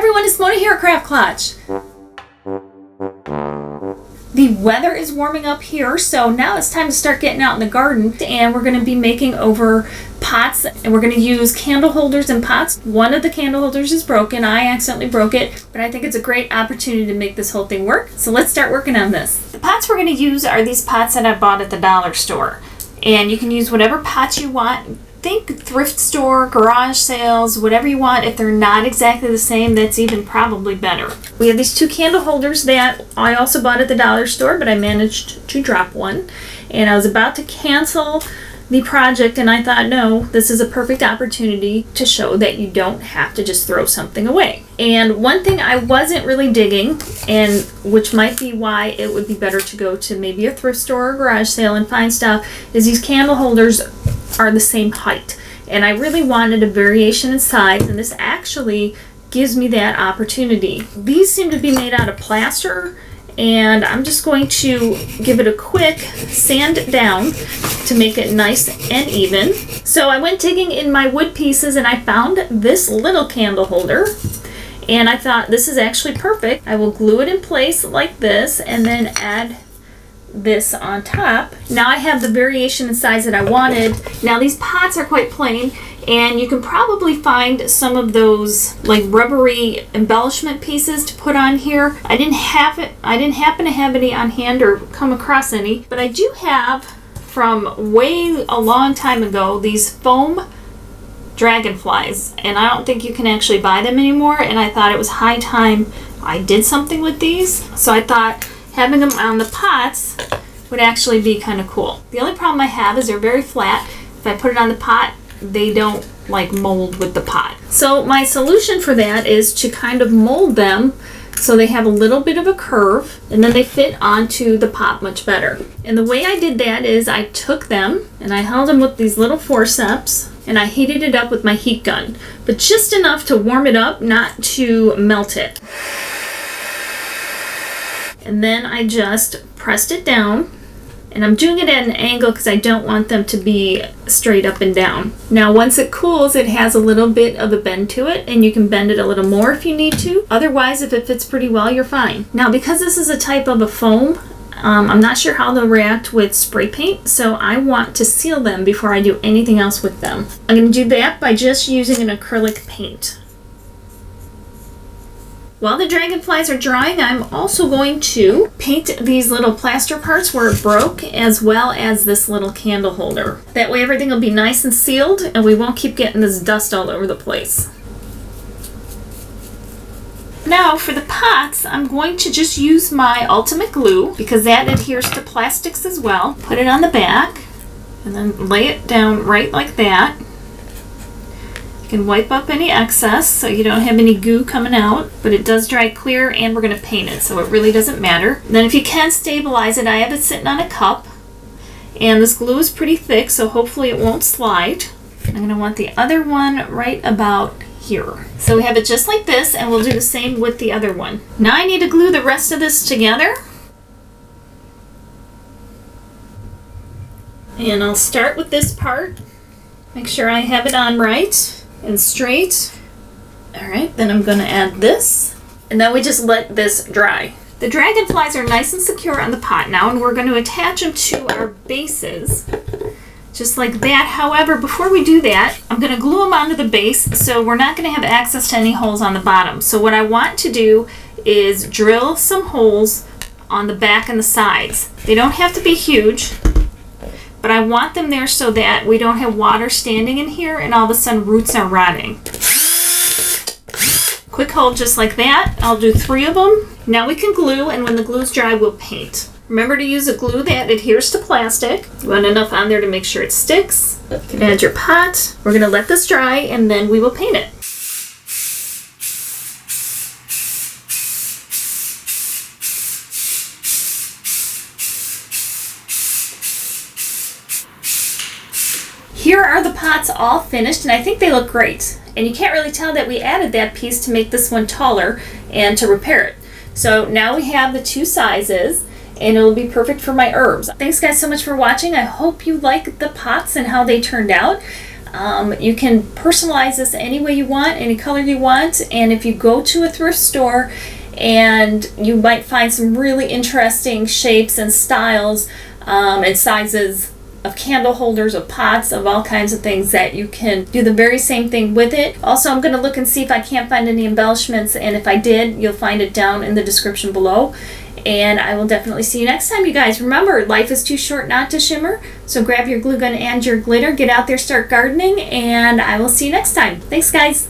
everyone, it's Mona here at Craft Klatch. The weather is warming up here, so now it's time to start getting out in the garden, and we're going to be making over pots, and we're going to use candle holders and pots. One of the candle holders is broken. I accidentally broke it, but I think it's a great opportunity to make this whole thing work. So let's start working on this. The pots we're going to use are these pots that I bought at the dollar store, and you can use whatever pots you want. Think thrift store, garage sales, whatever you want. If they're not exactly the same, that's even probably better. We have these two candle holders that I also bought at the dollar store, but I managed to drop one. And I was about to cancel the project, and I thought, no, this is a perfect opportunity to show that you don't have to just throw something away. And one thing I wasn't really digging, and which might be why it would be better to go to maybe a thrift store or garage sale and find stuff, is these candle holders are the same height, and I really wanted a variation in size, and this actually gives me that opportunity. These seem to be made out of plaster, and I'm just going to give it a quick sand down to make it nice and even. So I went digging in my wood pieces and I found this little candle holder, and I thought this is actually perfect. I will glue it in place like this and then add this on top. Now I have the variation in size that I wanted. Now these pots are quite plain, and you can probably find some of those like rubbery embellishment pieces to put on here. I didn't happen to have any on hand or come across any, but I do have from way a long time ago these foam dragonflies, and I don't think you can actually buy them anymore, and I thought it was high time I did something with these. So I thought having them on the pots would actually be kind of cool. The only problem I have is they're very flat. If I put it on the pot, they don't like mold with the pot. So my solution for that is to kind of mold them so they have a little bit of a curve, and then they fit onto the pot much better. And the way I did that is I took them and I held them with these little forceps, and I heated it up with my heat gun, but just enough to warm it up, not to melt it. And then I just pressed it down, and I'm doing it at an angle because I don't want them to be straight up and down. Now once it cools, it has a little bit of a bend to it, and you can bend it a little more if you need to. Otherwise, if it fits pretty well, you're fine. Now because this is a type of a foam, I'm not sure how they'll react with spray paint, so I want to seal them before I do anything else with them. I'm going to do that by just using an acrylic paint. While the dragonflies are drying, I'm also going to paint these little plaster parts where it broke, as well as this little candle holder. That way everything will be nice and sealed, and we won't keep getting this dust all over the place. Now for the pots, I'm going to just use my ultimate glue because that adheres to plastics as well. Put it on the back and then lay it down right like that. You can wipe up any excess so you don't have any goo coming out, but it does dry clear, and we're going to paint it, so it really doesn't matter. And then if you can stabilize it, I have it sitting on a cup, and this glue is pretty thick, so hopefully it won't slide. I'm going to want the other one right about here. So we have it just like this, and we'll do the same with the other one. Now I need to glue the rest of this together. And I'll start with this part. Make sure I have it on right and straight. Alright, then I'm going to add this, and then we just let this dry. The dragonflies are nice and secure on the pot now, and we're going to attach them to our bases just like that. However, before we do that, I'm going to glue them onto the base, so we're not going to have access to any holes on the bottom. So what I want to do is drill some holes on the back and the sides. They don't have to be huge, but I want them there so that we don't have water standing in here and all of a sudden roots are rotting. Quick hole just like that. I'll do 3 of them. Now we can glue, and when the glue's dry, we'll paint. Remember to use a glue that adheres to plastic. You want enough on there to make sure it sticks. You can add your pot. We're going to let this dry, and then we will paint it. Here are the pots all finished, and I think they look great. And you can't really tell that we added that piece to make this one taller and to repair it. So now we have the 2 sizes, and it'll be perfect for my herbs. Thanks guys so much for watching. I hope you like the pots and how they turned out. You can personalize this any way you want, any color you want, and if you go to a thrift store, and you might find some really interesting shapes and styles and sizes of candle holders, of pots, of all kinds of things, that you can do the very same thing with it. Also, I'm going to look and see if I can't find any embellishments, and if I did, you'll find it down in the description below. And I will definitely see you next time, you guys. Remember, life is too short not to shimmer, so grab your glue gun and your glitter, get out there, start gardening, and I will see you next time. Thanks, guys.